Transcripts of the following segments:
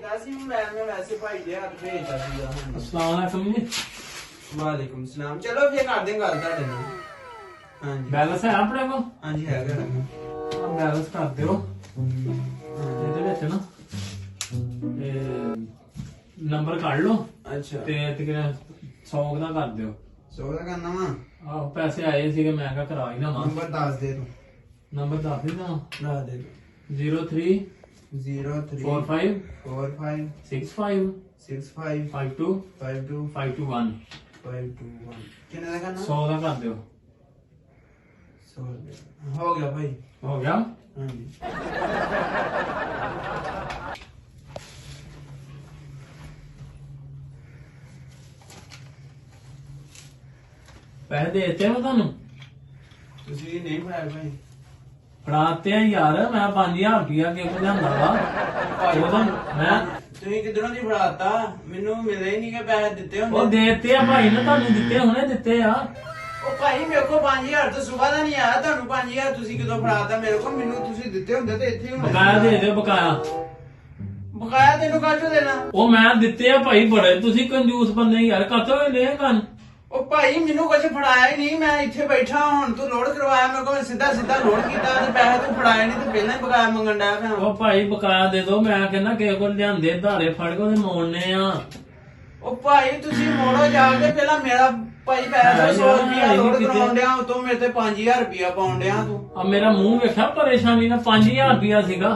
ਭੇਜਦਾ ਸੀ ਮੈਂ ਵੈਸੇ ਭਾਈ ਦੇ ਹੱਥ ਭੇਜਦਾ ਸੀਗਾ। अस्सलाम वालेकुम जी। ਵਾਲੇਕੁਮ ਸਲਾਮ। ਚਲੋ ਫੇਰ ਕਰਦੇ ਗੱਲ ਤੁਹਾਡੇ ਨਾਲ। ਹਾਂਜੀ बैलेंस है अपने को? ਹਾਂਜੀ ਹੈਗਾ। बैलेंस कर दियो ਇਹਦੇ ਵਿੱਚ ਨਾ ਨੰਬਰ ਕੱਢ ਲਓ ਅੱਛਾ ਤੇ ਤਕਰੀਬਨ 100 ਦਾ ਕਰ ਦਿਓ। ਸੋ ਦਾ ਕਰਨਾ ਵਾ। ਆਹੋ ਪੈਸੇ ਆਏ ਸੀਗੇ ਮੈਂ ਕਿਹਾ ਕਰਾ ਹੀ ਲਵਾਂ। ਨੰਬਰ ਦੱਸ ਦੇ ਤੂੰ। ਨੰਬਰ ਦੱਸ ਦੇ ਨਾ। ਦੱਸ ਦੇ 03 03 45 45 65 65 52 52 521 521 ਕਿੰਨੇ ਦਾ ਕਰਨਾ? 100 ਦਾ ਕਰ ਦਿਓ। 100 ਹੋ ਗਿਆ ਭਾਈ। ਹੋ ਗਿਆ। ਹਾਂਜੀ ਪੈਸੇ ਦੇ ਦਿੱਤੇ ਮੈਂ ਤੁਹਾਨੂੰ ਤੁਸੀਂ ਨਹੀਂ ਪਾਇਆ ਭਾਈ। ਫੜਾਤੇ ਆ ਯਾਰ ਮੈਂ 5000 ਰੁਪਇਆ ਕਿਉਂ ਲਿਆਂਦਾ ਵਾ ਉਹਦਾ ਮੈਂ ਤੁਸੀਂ ਕਿਧਰੋਂ ਦੀ ਫੜਾਤਾ? ਮੈਨੂੰ ਮਿਲੇ ਹੀ ਨਹੀਂ ਕਿ ਪੈਸੇ ਦਿੱਤੇ ਉਹ ਹੁੰਦੇ। ਦੇਤੇ ਆ ਭਾਈ ਨੇ ਤੁਹਾਨੂੰ ਦਿੱਤੇ ਹੁਣੇ ਦਿੱਤੇ ਆ। ਉਹ ਭਾਈ ਮੇਰੇ ਕੋਲ 5000 ਤੋਂ ਸਵੇਰ ਦਾ ਨਹੀਂ ਆਇਆ। ਤੁਹਾਨੂੰ 5000 ਤੁਸੀਂ ਕਿਦੋਂ ਫੜਾਤਾ ਮੇਰੇ ਕੋਲ? ਮੈਨੂੰ ਤੁਸੀਂ ਦਿੱਤੇ ਹੁੰਦੇ ਤੇ ਇੱਥੇ ਹੀ ਹੁੰਦੇ। ਬਕਾਇਆ ਦੇ ਦਿਓ ਬਕਾਇਆ। ਬਕਾਇਆ ਤੈਨੂੰ ਕਾਹਤੋਂ ਦੇਣਾ? ਉਹ ਮੈਂ ਦਿੱਤੇ ਆ ਭਾਈ ਬੜੇ ਤੁਸੀਂ ਕੰਜੂਸ ਬੰਦੇ ਯਾਰ ਕਾਤੋਂ ਲੈ ਕੰਨ। ਉਹ ਭਾਈ ਮੈਨੂੰ ਕੁਝ ਫੜਾਇਆ ਹੀ ਨਹੀਂ। ਮੈਂ ਇੱਥੇ ਬੈਠਾ ਹੁਣ ਤੂੰ ਲੋਡ ਕਰਵਾਇਆ ਮੇਰੇ ਕੋਲ ਸਿੱਧਾ ਲੋਡ ਕੀਤਾ ਤੇ ਪੈਸੇ ਤੂੰ ਫੜਾਏ ਨਹੀਂ ਤੇ ਪਹਿਲਾਂ ਹੀ ਬਕਾਇਆ ਮੰਗਣ ਡਿਆ ਪਿਆ। ਉਹ ਭਾਈ ਬਕਾਇਆ ਦੇ ਦਿਓ ਮੈਂ ਕਹਿੰਦਾ ਕਿਸੇ ਕੋਲ ਲਿਆਂਦੇ ਧਾਰੇ ਫੜ ਕੇ ਉਹਦੇ ਮੋੜਨੇ ਆ। ਉਹ ਭਾਈ ਤੁਸੀਂ ਮੋੜੋ ਜਾ ਕੇ ਪਹਿਲਾਂ ਮੇਰਾ ਭਾਈ ਪੈਸਾ 100 ਰੁਪਇਆ ਲੋਡ ਕਰਾਉਣ ਡਿਆ ਉਤੋਂ ਮੇਰੇ ਤੇ 5000 ਰੁਪਇਆ ਪਾਉਣ ਡਿਆ ਤੂੰ। ਆ ਮੇਰਾ ਮੂੰਹ ਵੇਖਿਆ ਪਰੇਸ਼ਾਨੀ ਨਾਲ 5000 ਰੁਪਇਆ ਸੀਗਾ।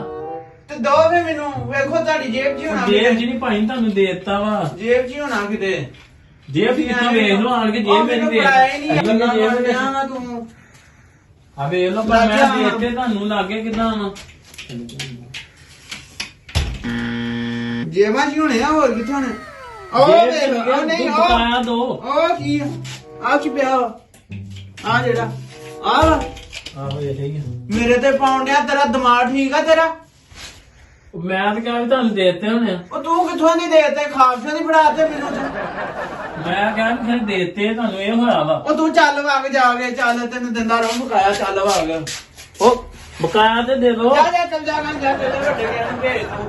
ਤੇ ਦੋ ਫੇ ਮੈਨੂੰ ਵੇਖੋ ਤੁਹਾਡੀ ਜੇਬ 'ਚ ਹੋਣਾ। ਜੇਬ 'ਚ ਨਹੀਂ ਭਾਈ ਤੁਹਾਨੂੰ ਦੇ ਦਿੱਤਾ ਵਾ। ਜੇਬ 'ਚ ਹੋਣਾ ਕਿਤੇ। ਜੇਬ ਕਿੱਥੋਂ ਵੇਖ ਲਓ ਆਣ ਕੇ ਜੇਬ ਮੇਰੀ ਦੇ ਫੜਾਇਆ ਹੀ ਨਹੀਂ। ਜੇਬ ਗੱਲਾਂ ਵਿੱਚ ਕਰਦਿਆਂ ਵਾ ਤੂੰ। ਆ ਵੇਖ ਲਓ ਪਰ ਮੈਂ ਦੇਤੇ ਤੁਹਾਨੂੰ ਲੱਗੇ ਕਿਦਾਂ ਜੇਬਾਂ 'ਚ ਹੋਣੇ ਆ ਹੋਰ ਕਿੱਥੇ ਹੋਣੇ? ਉਹ ਵੇਖ ਉਹ ਨਹੀਂ ਬਕਾਇਆ ਦੋ। ਉਹ ਕੀ ਆ ਕੀ ਪਿਆ ਵਾ? ਆ ਜਿਹੜਾ ਆ ਆਹੋ ਇਹ ਹੀ ਆ। ਮੇਰੇ ਤੇ ਪਾਉਣ ਡਿਆ। ਤੇਰਾ ਦਿਮਾਗ ਠੀਕ ਆ ਤੇਰਾ? ਮੈਂ ਤਾਂ ਕਿਹਾ ਵੀ ਤੁਹਾਨੂੰ ਦੇ ਦਿੱਤੇ ਹੋਣੇ ਆ। ਉਹ ਤੂੰ ਕਿੱਥੋਂ ਨਹੀਂ ਦੇਤੇ? ਖਾਬਸ਼ਾਂ ਦੀ ਫੜਾਤੇ ਮੈਨੂੰ ਤੂੰ। ਮੈਂ ਕਿਹਾ ਵੀ ਫਿਰ ਦੇ ਦਿੱਤੇ ਤੁਹਾਨੂੰ ਇਹ ਹੋਇਆ ਵਾ। ਉਹ ਤੂੰ ਚੱਲ ਵਗ ਜਾ ਕੇ ਚੱਲ ਤੈਨੂੰ ਦਿੰਦਾ ਰਹੂੰ ਬਕਾਇਆ। ਚੱਲ ਵਗ ਉਹ ਬਕਾਇਆ ਤੇ ਦੇ ਦੋ। ਜਾ ਚੱਲ ਜਾ ਵੱਡੇ ਗਿਆ ਨੂੰ ਭੇਜ ਤੂੰ।